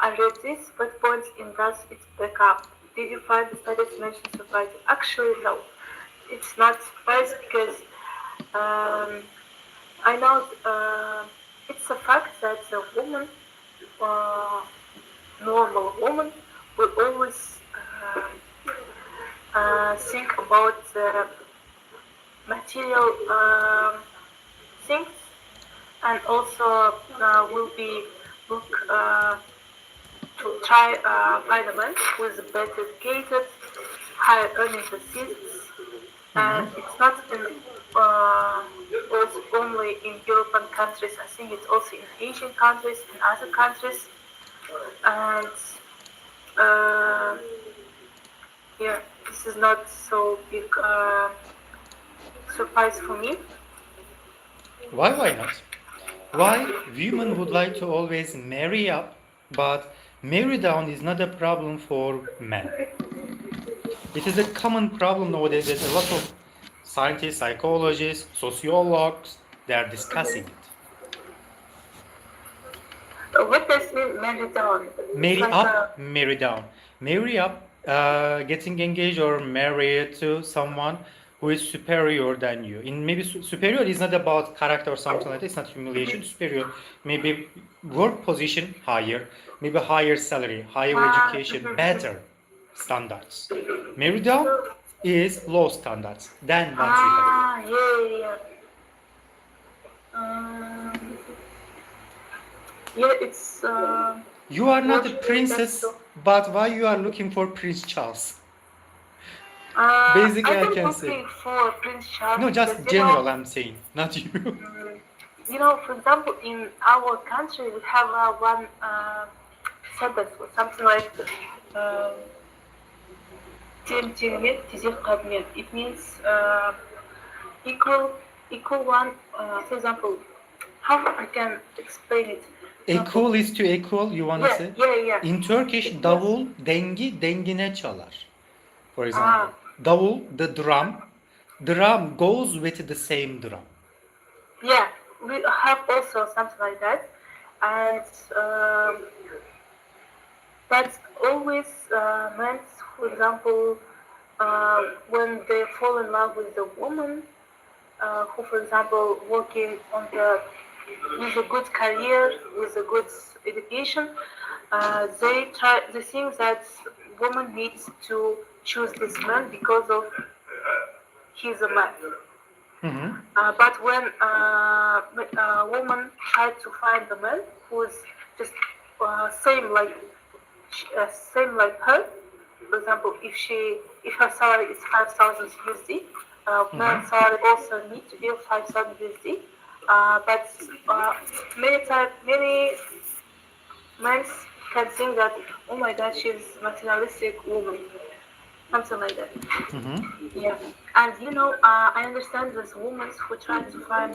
I read this, but points in does its backup. Did you find the studies mentioned surprising? Actually, no. It's not surprising because I know it's a fact that a woman, normal woman, will always think about material things, and also will be look to try find a man who is better educated, higher earning proceeds, and it's not in also only in European countries. I think it's also in Asian countries and other countries, and this is not so big surprise for me. Why not? Why women would like to always marry up, but marry down is not a problem for men? It is a common problem nowadays that a lot of scientists, psychologists, sociologists, they are discussing it. What does mean marry down? Marry up, marry down. Marry up, getting engaged or married to someone who is superior than you. In maybe superior is not about character or something like that. It's not humiliation. Superior, maybe work position higher, maybe higher salary, higher education, better standards. Marry down is low standards than what we have. It's. You are not a princess, but why you are looking for Prince Charles? Basically, I can say. Looking for Prince Charles. No, just general. I'm saying, not you. For example, in our country, we have one sentence or something like. It means equal one. For example, how I can explain it? Equal is to equal, you want to say? Yeah. In Turkish, davul dengi dengine çalar. For example, davul, the drum goes with the same drum. Yeah, we have also something like that, and that's always meant, for example, when they fall in love with a woman who, for example, working on with a good career, with a good education, they think that woman needs to choose this man because of he's a man. But when a woman tries to find a man who is just same like her, for example, if her salary is 5,000 USD, man's salary also needs to be 5,000 USD. But many men can think that, oh my God, she's a materialistic woman, something like that. Yeah, and I understand there's women who try to find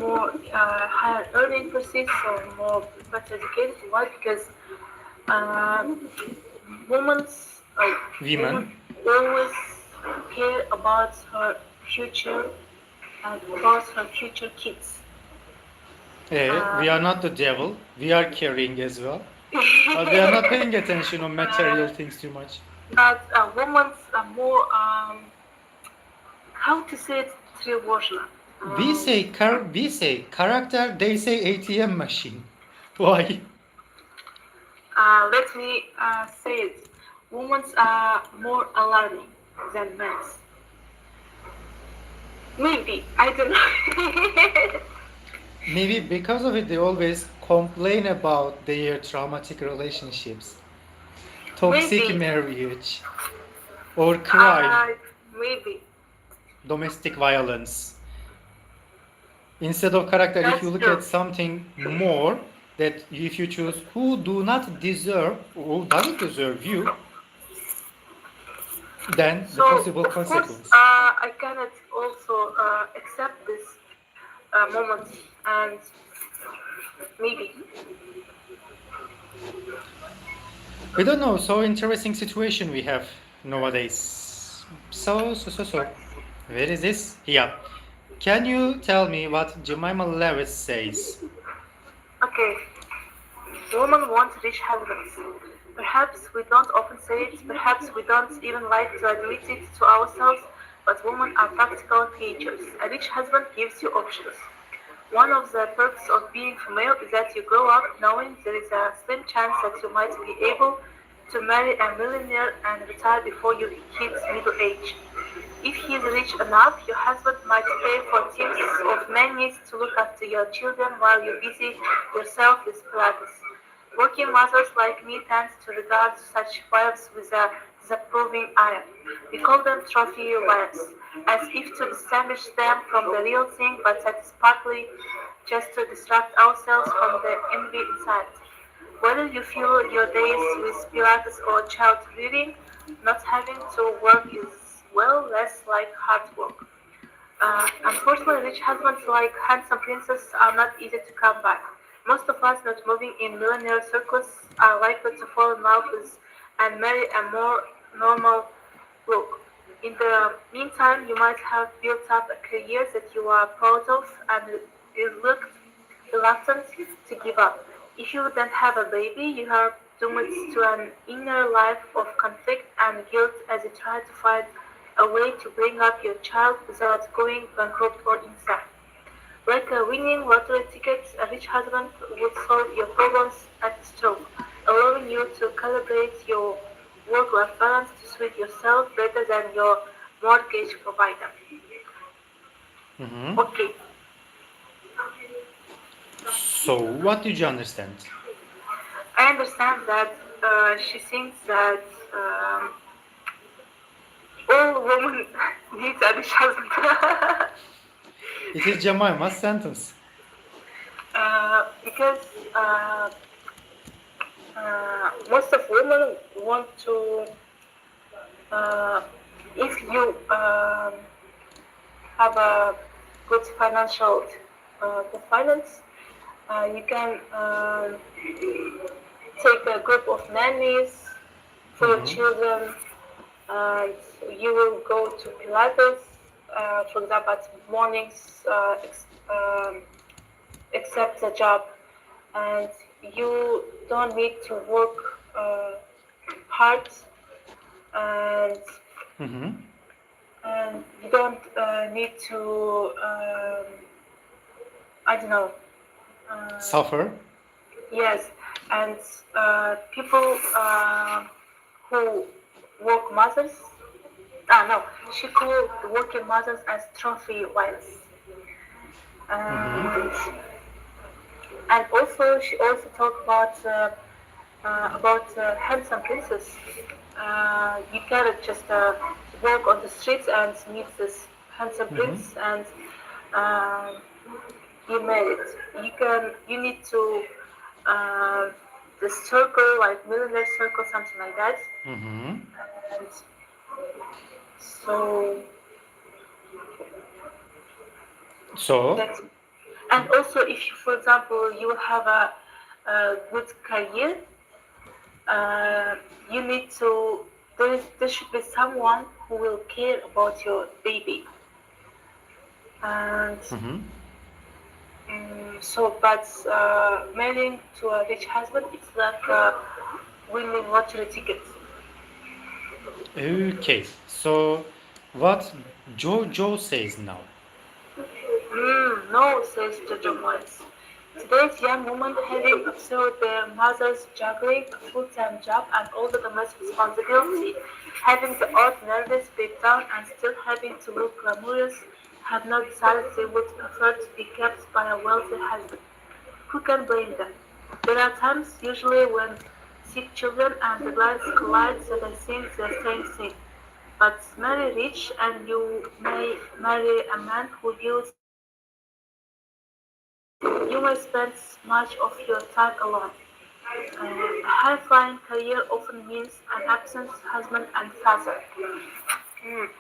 more higher earning proceeds or more better educated. Why? Because women always care about her future and about her future kids. We are not the devil. We are caring as well. But we are not paying attention on material things too much. But women are more, how to say it тревожно. We say character, they say ATM machine. Why? Let me say it. Women are more alarming than men. Maybe, I don't know. Maybe because of it, they always complain about their traumatic relationships, toxic marriage, or crime, maybe domestic violence. Instead of character, if you look at something more, that if you choose who do not deserve, who doesn't deserve you, then the possible consequence. I cannot also accept this moment, and maybe. We don't know. So interesting situation we have nowadays. So. Where is this? Yeah. Can you tell me what Jemima Lewis says? Okay, women want rich husbands. Perhaps we don't often say it, perhaps we don't even like to admit it to ourselves, but women are practical creatures. A rich husband gives you options. One of the perks of being female is that you grow up knowing there is a slim chance that you might be able to marry a millionaire and retire before you hit middle age. If he is rich enough, your husband might pay for teams of nannies to look after your children while you busy yourself with Pilates. Working mothers like me tend to regard such wives with a disapproving eye. We call them trophy wives, as if to distinguish them from the real thing, but that is partly just to distract ourselves from the envy inside. Whether you fill your days with Pilates or child rearing, not having to work is well less like hard work. Unfortunately, rich husbands like handsome princes are not easy to come by. Most of us not moving in millionaire circles are likely to fall in love with and marry a more normal look. In the meantime, you might have built up a career that you are proud of and you look reluctant to give up. If you don't have a baby, you are doomed to an inner life of conflict and guilt as you try to find a way to bring up your child without going bankrupt or insane. Like a winning lottery ticket, a rich husband would solve your problems at a stroke, allowing you to calibrate your work-life balance to suit yourself better than your mortgage provider. Mhm. Okay, So, what did you understand? I understand that she thinks that all women need a rich husband. It is Jemima's sentence. Because most of women want to, if you have a good financial finance, you can take a group of nannies for your children, and you will go to Pilates, for example, at mornings, accept the job, and you don't need to work hard, and Mhm. you don't need to, I don't know. Suffer. Yes, and people who work mothers, no, she called working mothers as trophy wives. And also, she also talked about handsome princes. You cannot just walk on the streets and meet this handsome prince and uh, be married. You need to the circle, like millionaire circle, something like that. Mhm. And so So, that's, and also if you, for example, you have a good career, you need to, there should be someone who will care about your baby. And mhm. so, but marrying to a rich husband, it's like winning lottery tickets. Okay. So, what Jojo says now? No, says Jojo Moyes. Today's young women, having observed their mothers juggling a full-time job and all the domestic responsibility, having the odd nervous breakdown and still having to look glamorous, have now decided they would prefer to be kept by a wealthy husband. Who can blame them? There are times, usually when sick children and deadlines collide, that I think the same thing. But marry rich and you may marry a man who gives you may spend much of your time alone. A high-flying career often means an absent husband and father. You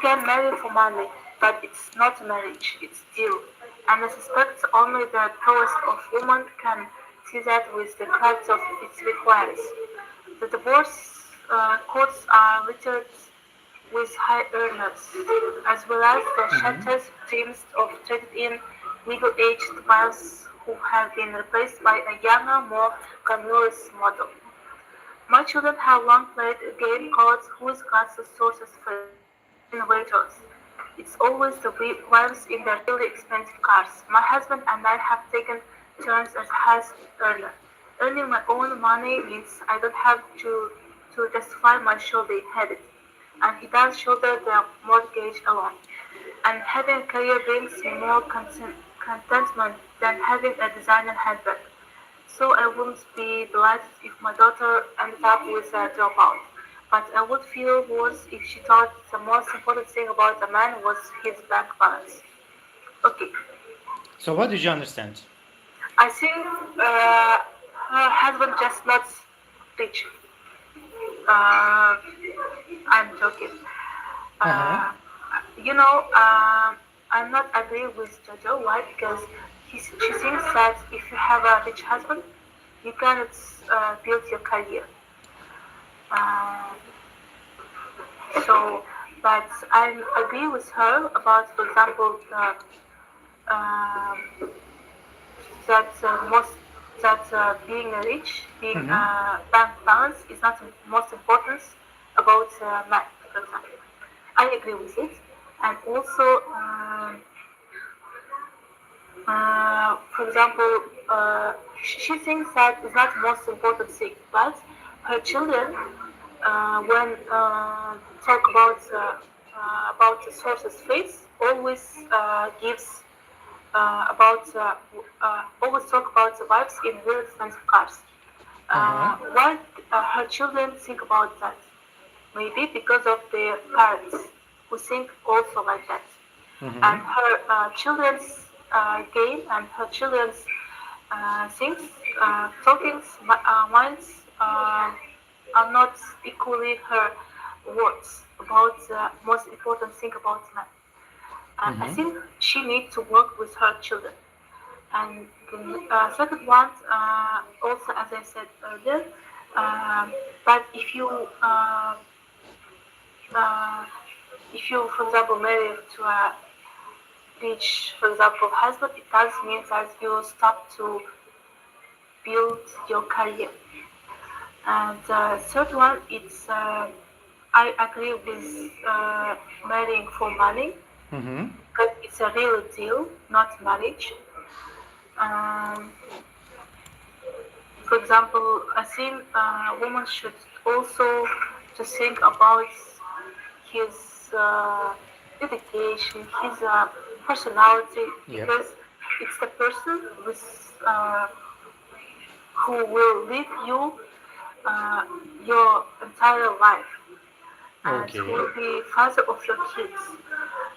can marry for money, but it's not marriage, it's deal. And I suspect only the poorest of women can see that with the cracks of its requires. The divorce courts are littered with high earners, as well as the shattered dreams of traded-in middle-aged wives who have been replaced by a younger, more glamorous model. My children have long played a game called Who's Got the Sources First in Waitrose. It's always the wives in their really expensive cars. My husband and I have taken turns as house earner. Earning my own money means I don't have to justify my shoulder-headed, and he does shoulder the mortgage alone. And having a career brings me more contentment than having a designer handbag. So I wouldn't be delighted if my daughter ended up with a dropout. But I would feel worse if she thought the most important thing about a man was his bank balance. Okay, So what did you understand? I think her husband just not rich. I'm joking. Uh-huh. I'm not agree with Jojo. Why? Because she thinks that if you have a rich husband, you cannot build your career. But I agree with her about, for example, being rich, being bank balance is not the most important about math, for example. I agree with it, and also, for example, she thinks that is not the most important thing, but her children, when talk about the sources face, always gives always talk about the wives in really expensive cars. Why her children think about that? Maybe because of their parents who think also like that. And her children's game and her children's things, talkings, minds are not equally her words about the most important thing about man. I think she needs to work with her children. And the second one, also as I said earlier, but if you, for example, marry to a rich, for example, husband, it does mean that you stop to build your career. And the third one, it's I agree with marrying for money because it's a real deal, not marriage. For example, I think a woman should also to think about his dedication, his personality, because it's the person with who will lead you your entire life, and who will be father of your kids.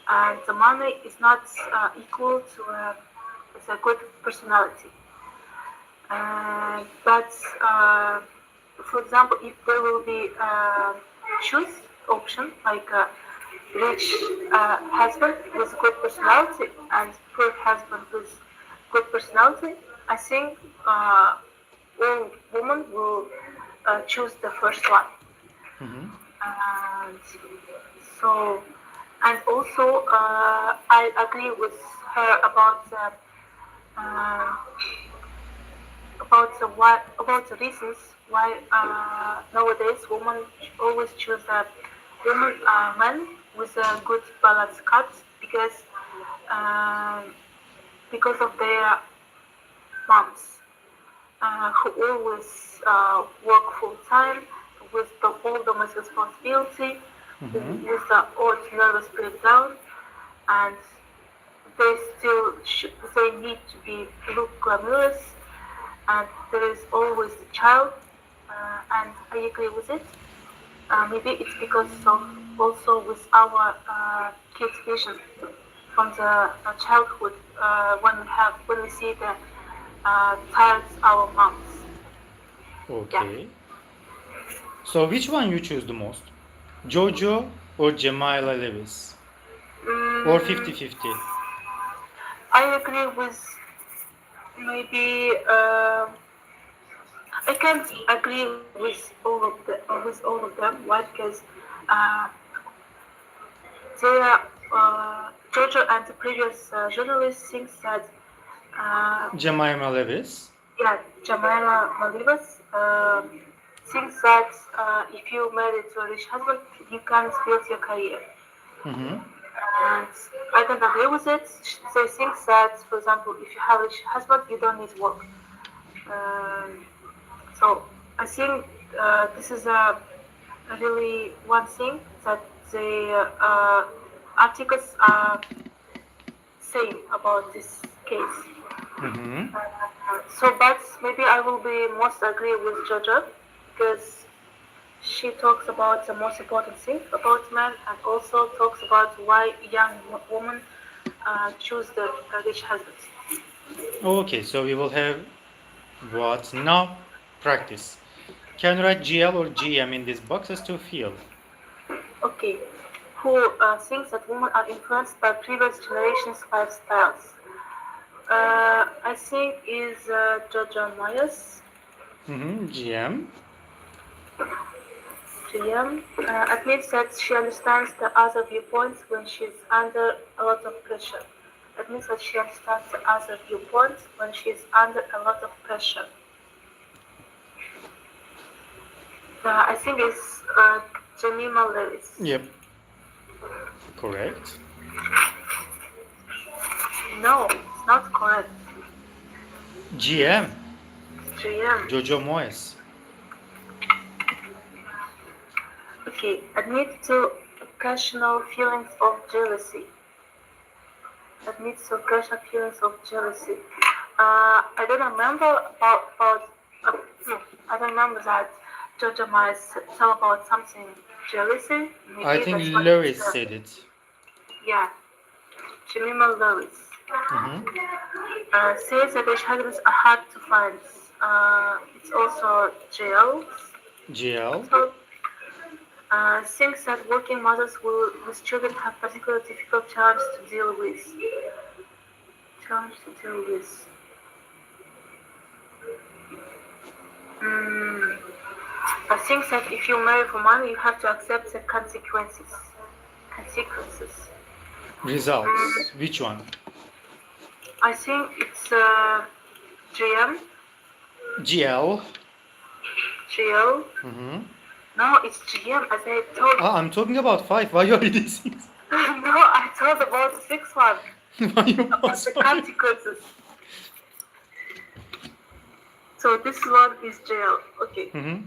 And the money is not equal to a good personality. But for example, if there will be a choice option like a rich husband with good personality and poor husband with good personality, I think all women will choose the first one. And and also I agree with her about the reasons why nowadays women always choose a man with a good balanced cuts because of their moms who always work full time with all domestic responsibility, with the old nervous breakdown, and they need to look glamorous, and there is always a child, and I agree with it. Maybe it's because of also with our kids' vision from the childhood when we see the tired our moms. Okay. Yeah. So which one you choose the most? Jojo or Jamila Lewis? Or 50-50? I agree with maybe I can't agree with all of them. Why? Because Jojo and the previous journalist thinks that Jemima Lewis. Yeah, Jamila Malibas thinks that if you marry to a rich husband, you can't build your career. Mm-hmm. And I don't agree with it. She thinks that, for example, if you have a rich husband, you don't need work. So I think this is a really one thing that the articles are saying about this case. Mm-hmm. But maybe I will be most agree with Jojo because she talks about the most important thing about men and also talks about why young women choose the rich husband. Okay, so we will have what now? Practice. Can you write GL or GM in these boxes to fill? Okay, who thinks that women are influenced by previous generations' lifestyles? I think is Jojo Myers. Mm-hmm. GM. GM admits that she understands the other viewpoints when she's under a lot of pressure. Admits that she understands the other viewpoints when she's under a lot of pressure. I think it's Jemima Lewis. Yep. Correct. No, it's not correct. GM. GM. Jojo Moyes. Okay, admit to occasional feelings of jealousy. Admit to occasional feelings of jealousy. I don't remember no, I don't remember that Jojo might tell about something jealousy. Maybe I think that's what Lewis it's, said it. Yeah, Jemima Lewis. Mm-hmm. Says that rich husbands are hard to find. It's also jails. GL. So, thinks that working mothers with children have particularly difficult challenges to deal with. I think that if you marry for money, you have to accept the consequences. Results. Which one? I think it's GM. GL. GL. Mm-hmm. No, it's GM, as I told. I'm talking about 5. Why are you reading 6? No, I told about the 6th one. Why you About the sorry. consequences. So this one is jail. Okay. Mm-hmm.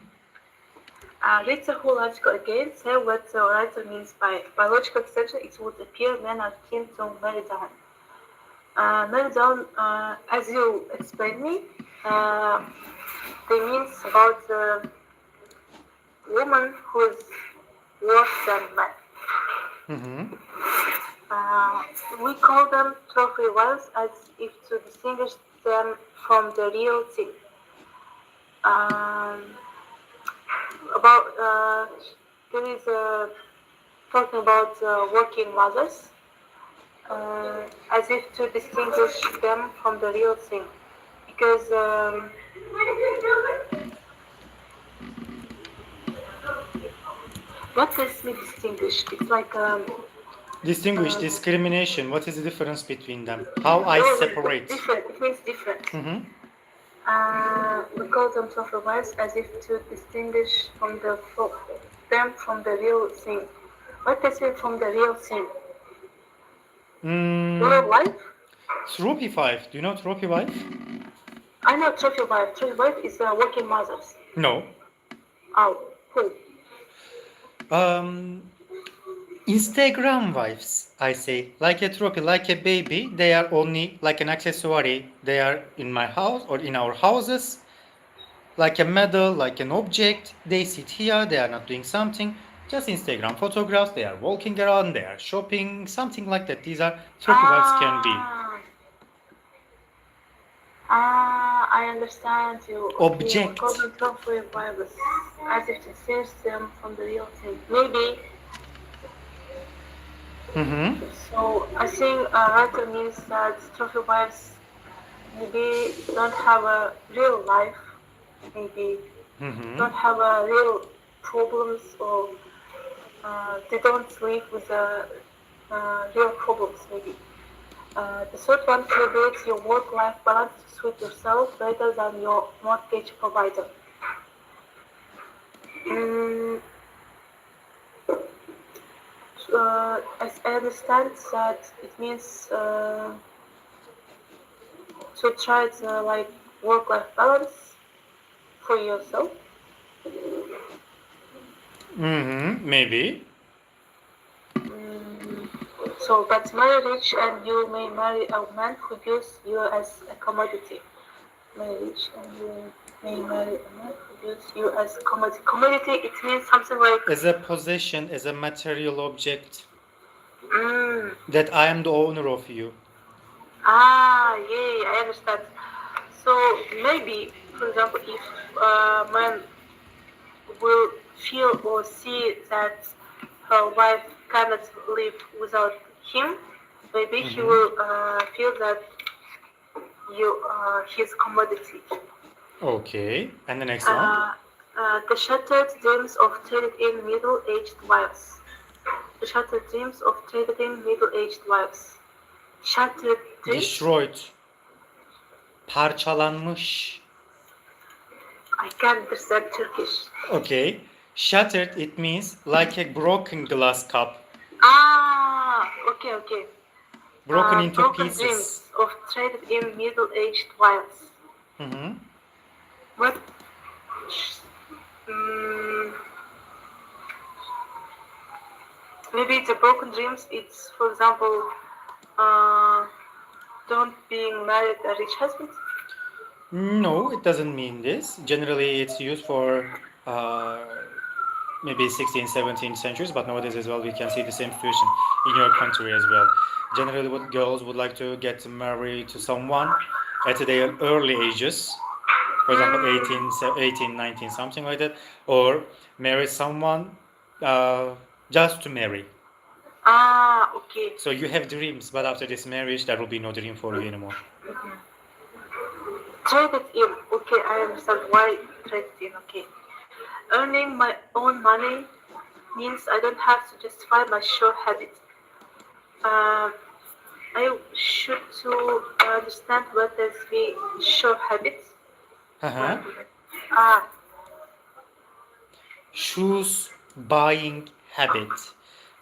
Read the whole article again. Say what the writer means by biological extension. It would appear men are keen to marry down. Marry down, as you explained me, they means about the woman who is worse than men. Mm-hmm. We call them trophy wives as if to distinguish them from the real thing. There is talking about working mothers as if to distinguish them from the real thing. Because what does me distinguish? It's like Distinguish, discrimination. What is the difference between them? How I separate? Different. It means different. Mm-hmm. We call them trophy wives as if to distinguish them from the real thing. What does it from the real thing? Real life? Trophy wife. Do you know trophy wife? I know trophy wife. Trophy wife is working mothers. No. Oh, who? Instagram wives, I say, like a trophy, like a baby. They are only like an accessory. They are in my house or in our houses, like a medal, like an object. They sit here. They are not doing something. Just Instagram photographs. They are walking around. They are shopping, something like that. These are trophy wives can be. I understand you. Object. We call them trophy wives as if to distinguish them from the real thing. Maybe. Mm-hmm. So I think writer means that trophy wives maybe don't have a real life, maybe don't have a real problems, or they don't live with real problems, maybe. The third one celebrates your work-life balance to suit yourself rather than your mortgage provider. As I understand that it means to try to like work-life balance for yourself. Maybe. So, but marry rich and you may marry a man who views you as a commodity. Marry rich and you may marry a man who views you as a commodity. Commodity, it means something like As a possession, as a material object, mm, that I am the owner of you. yeah, I understand. So maybe, for example, if man will feel or see that her wife cannot live without him, maybe he will feel that you his commodity. Okay. And the next one? The shattered dreams of traded-in middle-aged wives. The shattered dreams of traded-in middle-aged wives. Shattered dreams. Destroyed. Parçalanmış. I can't understand Turkish. Okay. Shattered, it means like a broken glass cup. Okay. Broken into broken pieces. dreams of traded-in middle-aged wives. What? Maybe the broken dreams, it's, for example, don't being married a rich husband. No, it doesn't mean this. Generally, it's used for maybe 16th, 17th centuries, but nowadays as well, we can see the same situation in your country as well. Generally, what girls would like to get married to someone at their early ages, for example, 18, 19, something like that, or marry someone just to marry. Okay. So you have dreams, but after this marriage, there will be no dream for you anymore. Traded in. Okay, I understand why traded in. Okay. Earning my own money means I don't have to justify my sure habit. I should to understand what does mean sure habit. Shoes buying habit.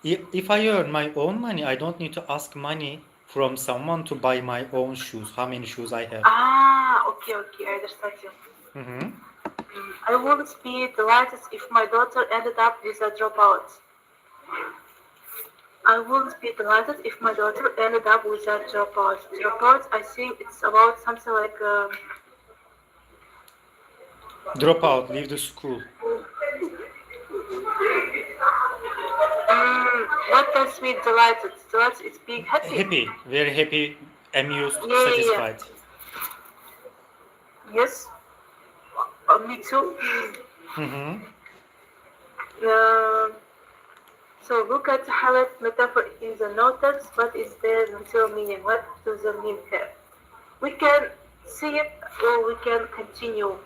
If I earn my own money, I don't need to ask money from someone to buy my own shoes. How many shoes I have? Okay, I understand you. I wouldn't be delighted if my daughter ended up with a dropout. I wouldn't be delighted if my daughter ended up with a dropout. Dropout, I think it's about something like drop out, leave the school. What does mean delighted? Delighted is being happy. Happy, very happy, amused, satisfied. Yes, me too. So look at the highlight metaphor in the notes. What is their literal meaning? What does the mean here? We can see it or we can continue.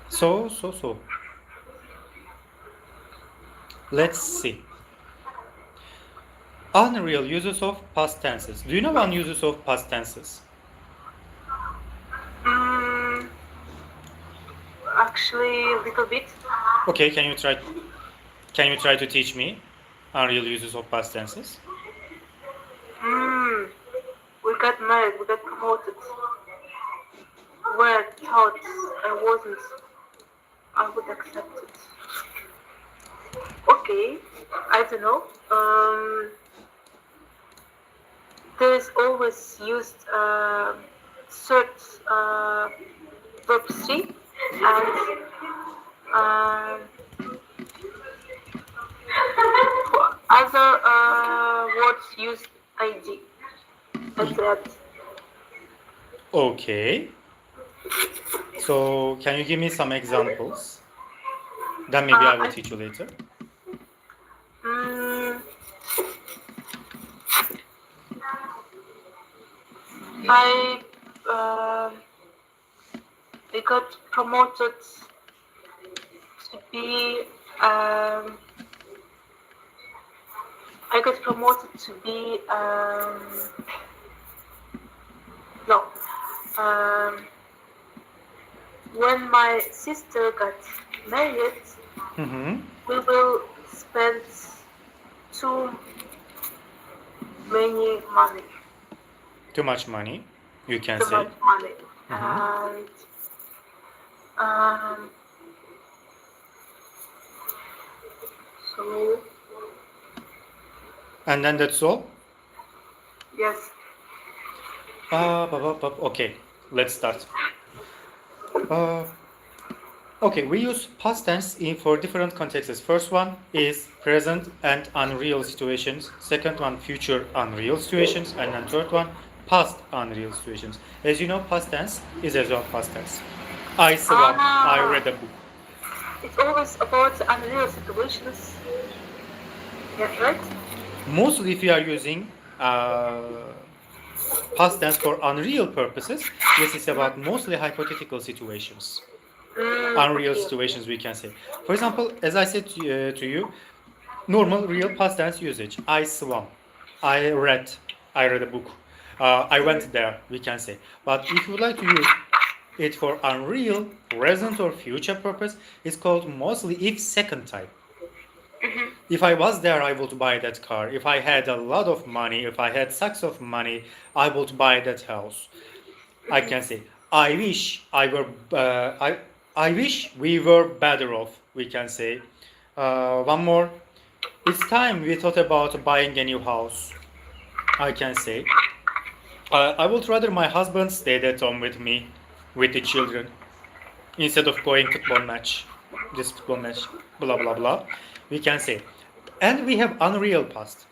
So. Let's see. Unreal uses of past tenses. Do you know uses of past tenses? Actually, a little bit. Okay, can you try to teach me unreal uses of past tenses? We got married, we got promoted. Were taught, I wasn't. I would accept it. Okay, I don't know. There is always used third verb 3 and other words use id at the end. Okay. So can you give me some examples? Then maybe I will teach you later. I got promoted to be I got promoted to be no. When my sister got married, we will spend too many money. Too much money, you can Too say. much money. And so And then that's all? yes. Okay, let's start. Okay, we use past tense for different contexts. First one is present and unreal situations. Second one, future unreal situations. And then third one, past unreal situations. As you know, past tense is as well past tense. I swam, I read a book. It's always about unreal situations. Yeah, right? Mostly if you are using past tense for unreal purposes, this is about mostly hypothetical situations. Unreal situations, we can say. For example, as I said to you, normal real past tense usage. I swam. I read a book. I went there, we can say. But if you would like to use it for unreal, present or future purpose, it's called mostly if second type. If I was there, I would buy that car. If I had a lot of money, if I had sacks of money, I would buy that house. I can say, I wish I wish we were better off, we can say. One more. It's time we thought about buying a new house. I can say. I would rather my husband stayed at home with me, with the children, instead of going this football match, blah blah blah. We can say. And we have unreal past.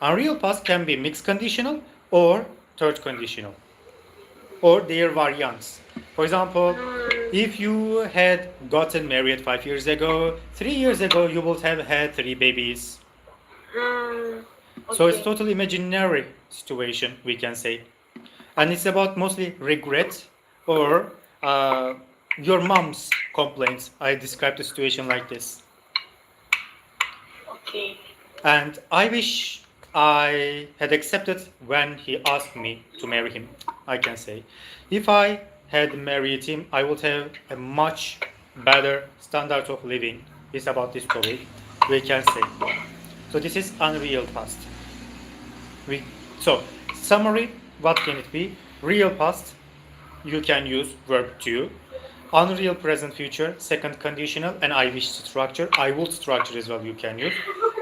Unreal past can be mixed conditional or third conditional, or their variants. For example, if you had gotten married 5 years ago, 3 years ago you would have had 3 babies. So it's totally imaginary situation, we can say. And it's about mostly regret or your mom's complaints. I described the situation like this. Okay. And I wish I had accepted when he asked me to marry him, I can say. If I had married him, I would have a much better standard of living. It's about this topic, we can say. So this is unreal past. So, summary, what can it be? Real past, you can use verb to. Unreal present future, second conditional, and I wish structure. I would structure as well, you can use.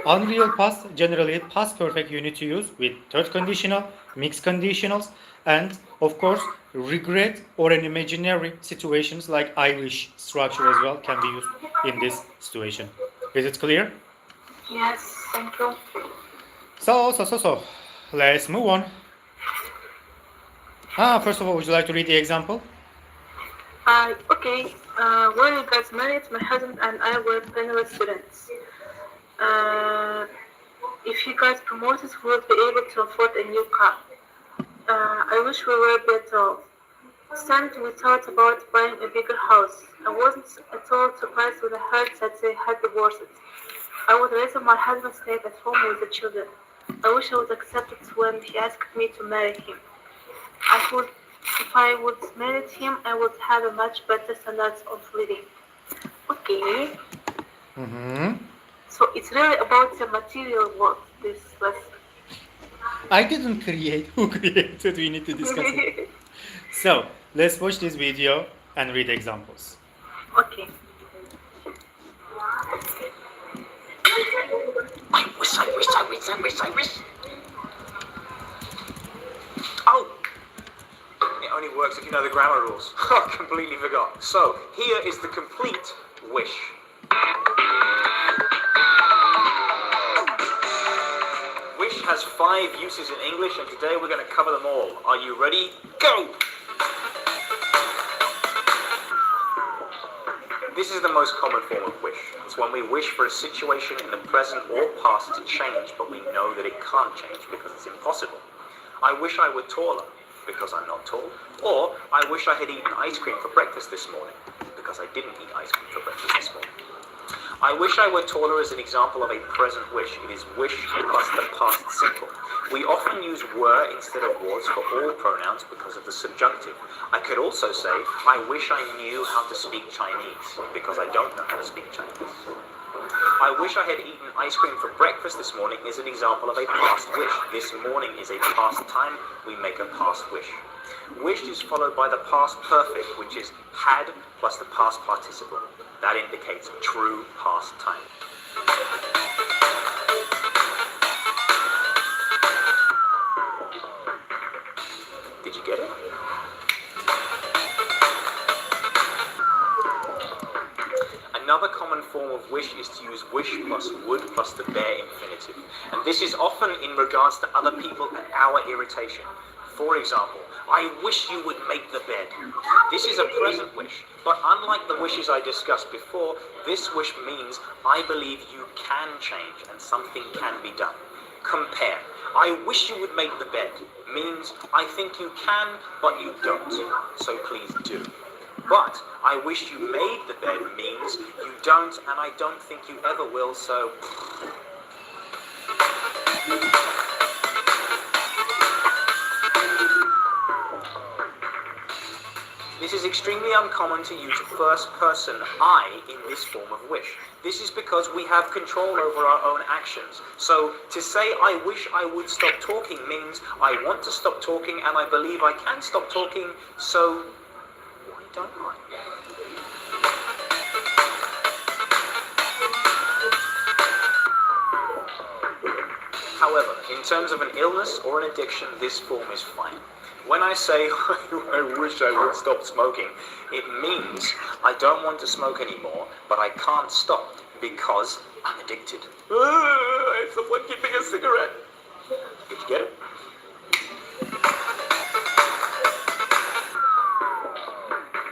Unreal past, generally past perfect you need to use with third conditional, mixed conditionals, and of course, regret or an imaginary situations like I wish structure as well can be used in this situation. Is it clear? Yes, thank you. So, let's move on. First of all, would you like to read the example? Okay. When we got married, my husband and I were penniless students. If he got promoted, we would be able to afford a new car. I wish we were better off. Suddenly, we thought about buying a bigger house. I wasn't at all surprised when I heard that they had divorced. I would rather my husband stayed at home with the children. I wish I was accepted when he asked me to marry him. If I would marry him, I would have a much better standards of living. Okay. So it's really about the material world, this lesson. I didn't create. Who created? We need to discuss it. So, let's watch this video and read examples. Okay. I wish. Oh! It only works if you know the grammar rules. I completely forgot. So, here is the complete wish. Wish has 5 uses in English, and today we're going to cover them all. Are you ready? Go! This is the most common form of wish. It's when we wish for a situation in the present or past to change, but we know that it can't change because it's impossible. I wish I were taller, because I'm not tall. Or, I wish I had eaten ice cream for breakfast this morning, because I didn't eat ice cream for breakfast this morning. I wish I were taller is an example of a present wish. It is wish plus the past simple. We often use were instead of was for all pronouns because of the subjunctive. I could also say, I wish I knew how to speak Chinese, because I don't know how to speak Chinese. I wish I had eaten ice cream for breakfast this morning is an example of a past wish. This morning is a past time. We make a past wish. Wished is followed by the past perfect, which is had plus the past participle. That indicates true past time. Did you get it? Another common form of wish is to use wish plus would plus the bare infinitive. And this is often in regards to other people and our irritation. For example, I wish you would make the bed. This is a present wish, but unlike the wishes I discussed before, this wish means I believe you can change and something can be done. Compare. I wish you would make the bed means I think you can, but you don't. So please do. But I wish you made the bed means you don't, and I don't think you ever will, so... This is extremely uncommon to use first person I in this form of wish. This is because we have control over our own actions. So to say I wish I would stop talking means I want to stop talking and I believe I can stop talking, so why don't I? However, in terms of an illness or an addiction, this form is fine. When I say, I wish I would stop smoking, it means I don't want to smoke anymore, but I can't stop because I'm addicted. Someone give me a cigarette. Did you get it?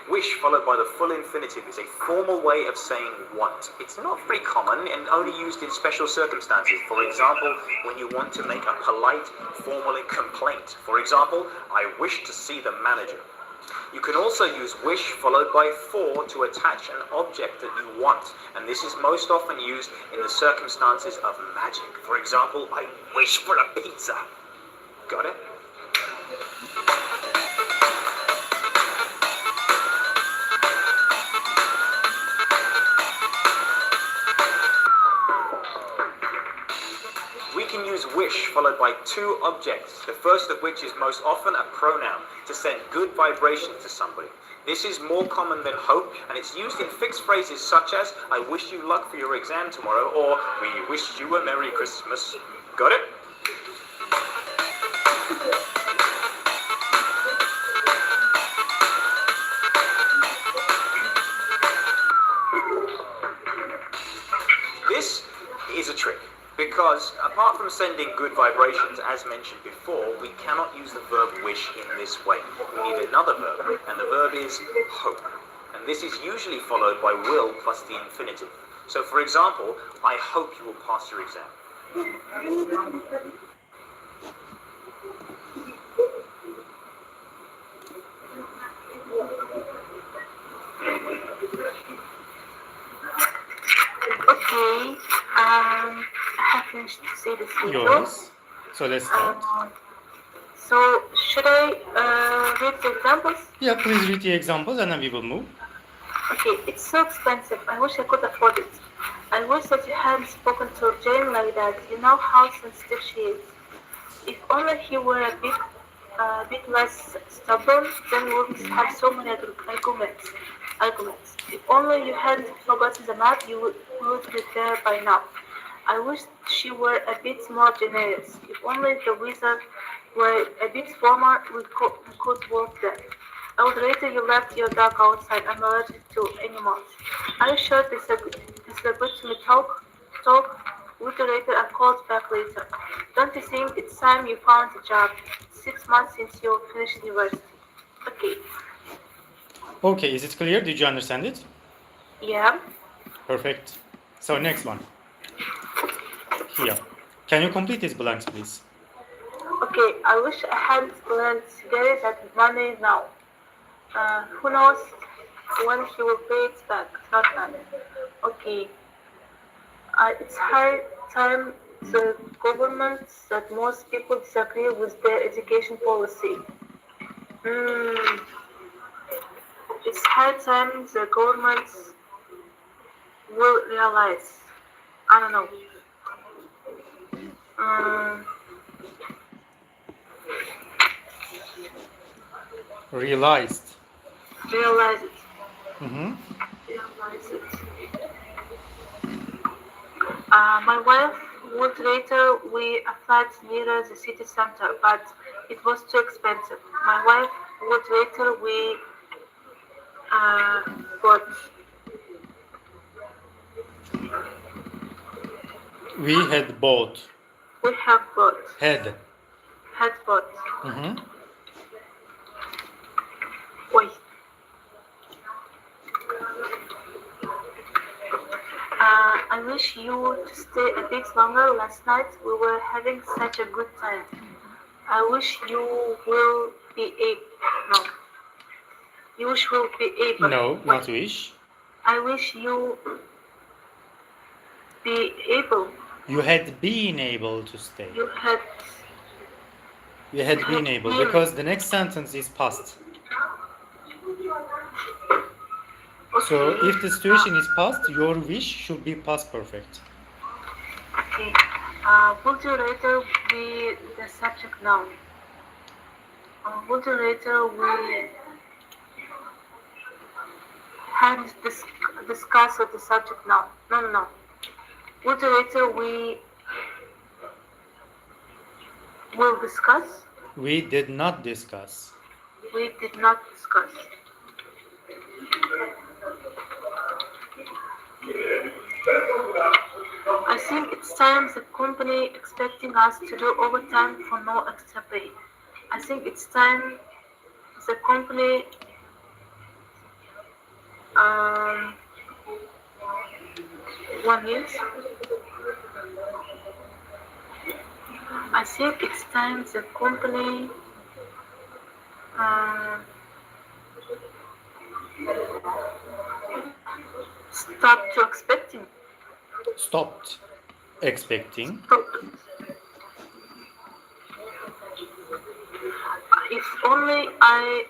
Wish followed by the full infinitive is a formal way of saying want. It's not very common and only used in special circumstances. For example, when you want to make a polite, formal complaint. For example, I wish to see the manager. You can also use wish followed by for to attach an object that you want. And this is most often used in the circumstances of magic. For example, I wish for a pizza. Got it? Wish followed by two objects, the first of which is most often a pronoun, to send good vibrations to somebody. This is more common than hope, and it's used in fixed phrases such as, I wish you luck for your exam tomorrow, or we wish you a Merry Christmas. Got it? This is a trick. Because apart from sending good vibrations, as mentioned before, we cannot use the verb wish in this way. We need another verb, and the verb is hope. And this is usually followed by will plus the infinitive. So for example, I hope you will pass your exam. Okay, I have finished to say this video. Yours. So let's start. So should I read the examples? Yeah, please read the examples and then we will move. Okay, it's so expensive. I wish I could afford it. I wish that you hadn't spoken to Jane like that. You know how sensitive she is. If only he were a bit less stubborn, then we wouldn't have so many arguments. If only you hadn't forgotten the map, you would be there by now. I wish she were a bit more generous. If only the weather were a bit warmer, we could walk there. I would rather you left your dog outside. I'm allergic to animals. Are you sure this is a good to me talk? We'll do later and call back later. Don't you think it's time you found a job? 6 months since you finished university. Okay. Okay, is it clear? Did you understand it? Yeah. Perfect. So next one. Here. Can you complete these blanks, please? Okay, I wish I hadn't learned together that money now. Who knows when he will pay it back? Not money. Okay. It's high time the government that most people disagree with their education policy. It's high time the government will realize. I don't know. Realized. Realize it. Mm-hmm. Realize it. My wife would later we applied nearer the city center, but it was too expensive. My wife would later we bought. We had bought. We have bought. Had. Had bought. Mm-hmm. Wait. I wish you to stay a bit longer. Last night we were having such a good time. I wish you will be able. No. You wish will be able. No, not wish. I wish you be able. You had been able to stay. You had. You had been able, because the next sentence is past. So if the situation is past, your wish should be past perfect. Okay. Would you rather be the subject now? Would you rather we have discuss with the subject now? No. Would you rather we will discuss? We did not discuss. We did not discuss. I think it's time the company expecting us to do overtime for no extra pay. I think it's time the company one is. I think it's time the company stopped to expecting. Stopped expecting. If only I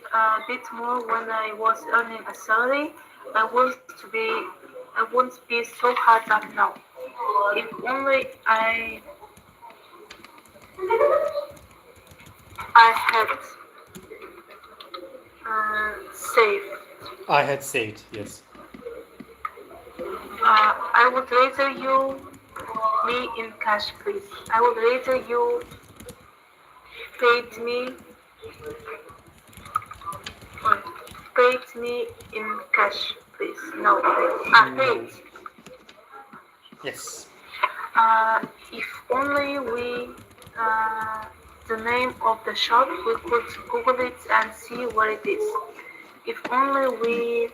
bit more when I was earning a salary, I wouldn't be so hard up now. If only I had saved. I had saved, yes. I would rather you me in cash, please. I would rather you paid me in cash, please. No. Paid. Yes. If only we the name of the shop, we could Google it and see where it is. If only we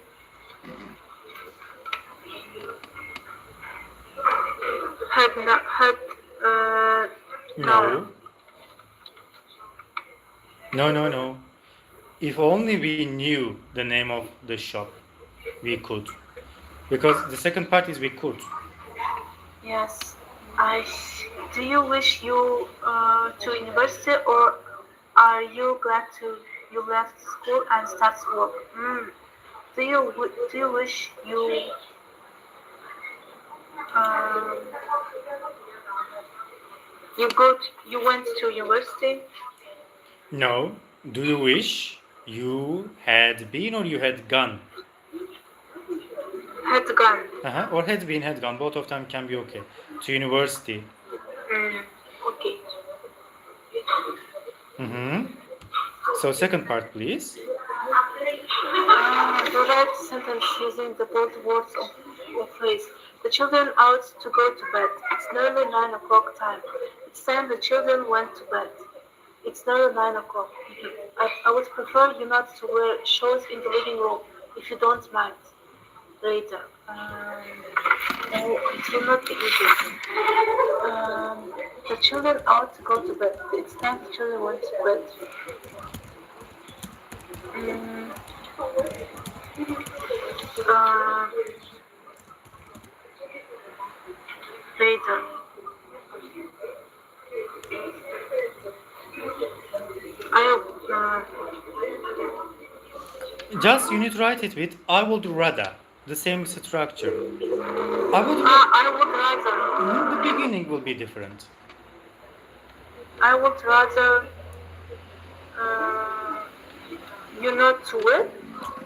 No. If only we knew the name of the shop, we could. Because the second part is we could. Yes. Do you wish you to university, or are you glad you left school and start work? Do you wish you you went to university? No. Do you wish you had been or you had gone? Had gone. Or had been, had gone. Both of them can be okay. To university. Okay. So second part, please. The right sentence using the bold words of phrase. The children out to go to bed. It's nearly 9 o'clock time. It's time the children went to bed. It's nearly 9 o'clock. I would prefer you not to wear shoes in the living room, if you don't mind. Later. It will not be easy. The children out to go to bed. It's time the children went to bed. later. Just you need to write it with I would rather. The same structure. I would I would rather. the beginning will be different. I would rather. You not to wear.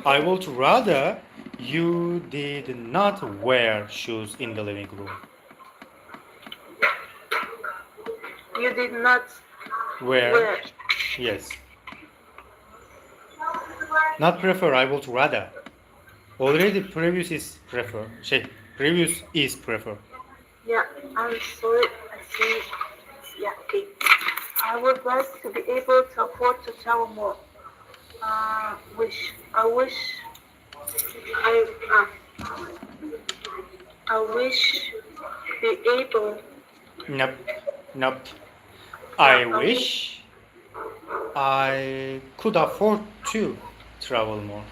I would rather you did not wear shoes in the living room. You did not Wear. wear. Yes. Not prefer, I would rather. Already previous is prefer. Previous is prefer. Yeah, I'm sorry. I see. Yeah, okay. I would like to be able to afford to travel more. I wish be able. Nope. I wish I could afford to travel more.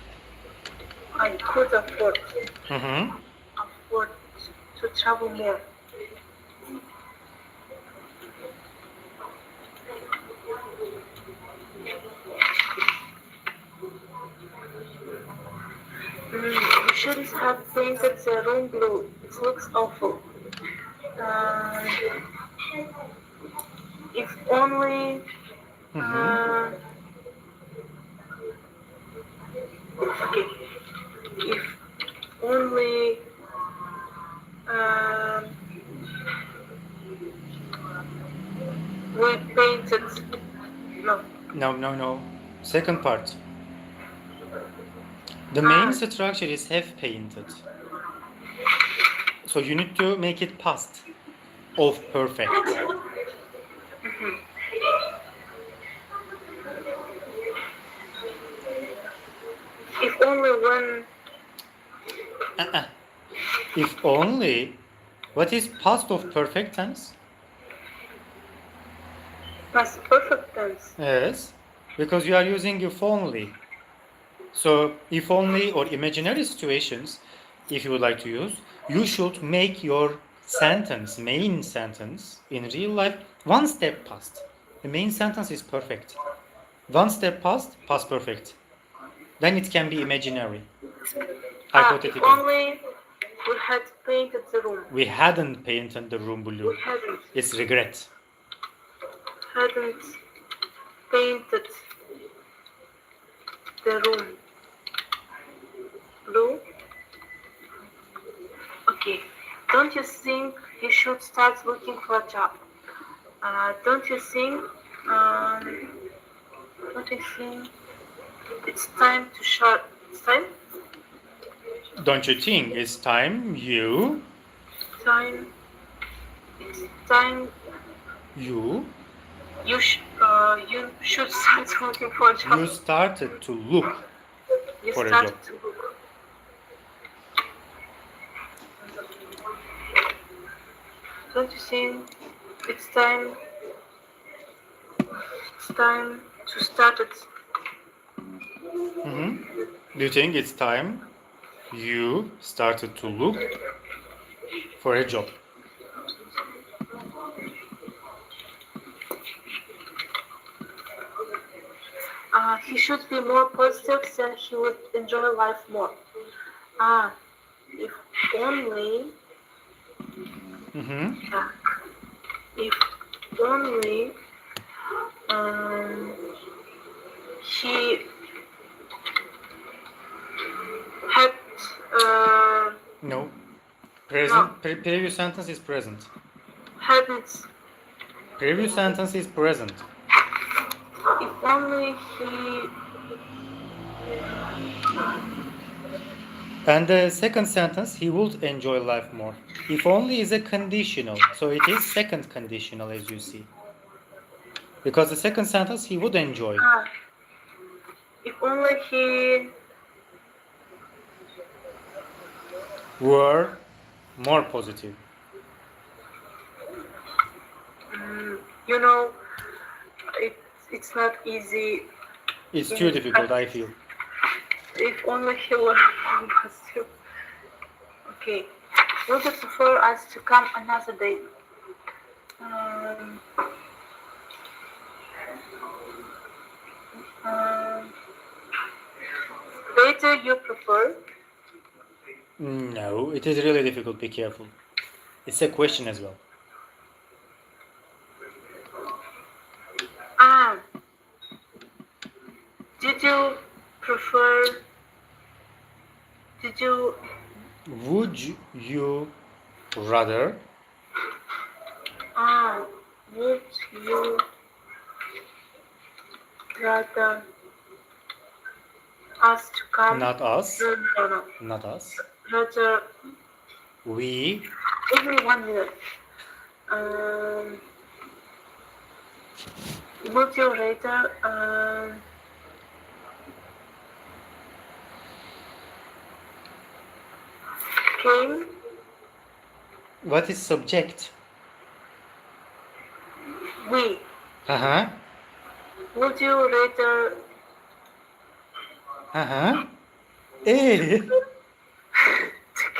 I could afford Mm-hmm. to travel more. You shouldn't have painted the room blue. It looks awful. If only. Okay. If only. We painted. No. Second part. The main structure is have painted. So you need to make it past of perfect. If only when. If only. What is past of perfect tense? Past perfect tense. Yes, because you are using if only. So if only or imaginary situations, if you would like to use, you should make your sentence, main sentence in real life, one step past. The main sentence is perfect. One step past perfect. Then it can be imaginary. If Hypothetical. only we had painted the room. We hadn't painted the room blue. We hadn't. It's regret. Hadn't painted the room blue. Okay. Don't you think you should start looking for a job? Don't you think it's time to start? It's time? Don't you think it's time you It's time you you should start looking for a job. you started to look You for a started job. to look. Don't you think it's time to start it? Do you think it's time you started to look for a job? He should be more positive, then he would enjoy life more. If only. If only he had. No. Present. Previous sentence is present. Hadn't. Previous sentence is present. If only he. And the second sentence, he would enjoy life more. If only is a conditional, so it is second conditional as you see. Because the second sentence, he would enjoy. If only he were more positive. You know, it's not easy. It's too difficult, I feel. If only he were more positive. Okay. Would you prefer us to come another day? Um, Later you prefer? No, it is really difficult. Be careful. It's a question as well. Did you prefer? Did you? Would you rather? Would you rather us to come? Not us. No. Not us. Rather, We. give me 1 minute. Would you rather came? What is subject? We. Uh-huh. Would you rather Uh-huh. Eh.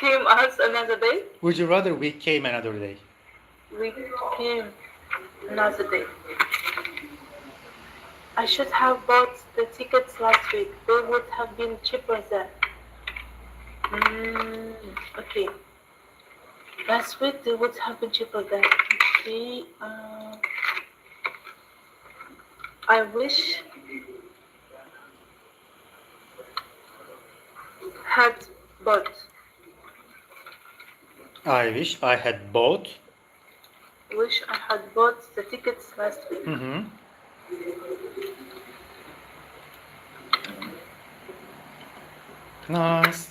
came us another day? Would you rather we came another day? We came another day. I should have bought the tickets last week. They would have been cheaper then. Okay. Last week they would have been cheaper then. Okay. I wish had bought. I wish I had bought. Wish I had bought the tickets last week. Mm-hmm. Nice.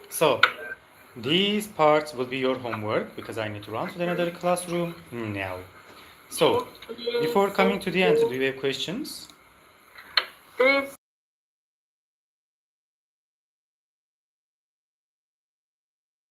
So, these parts will be your homework because I need to run to another classroom now. So, before coming to the end, do you have questions? There is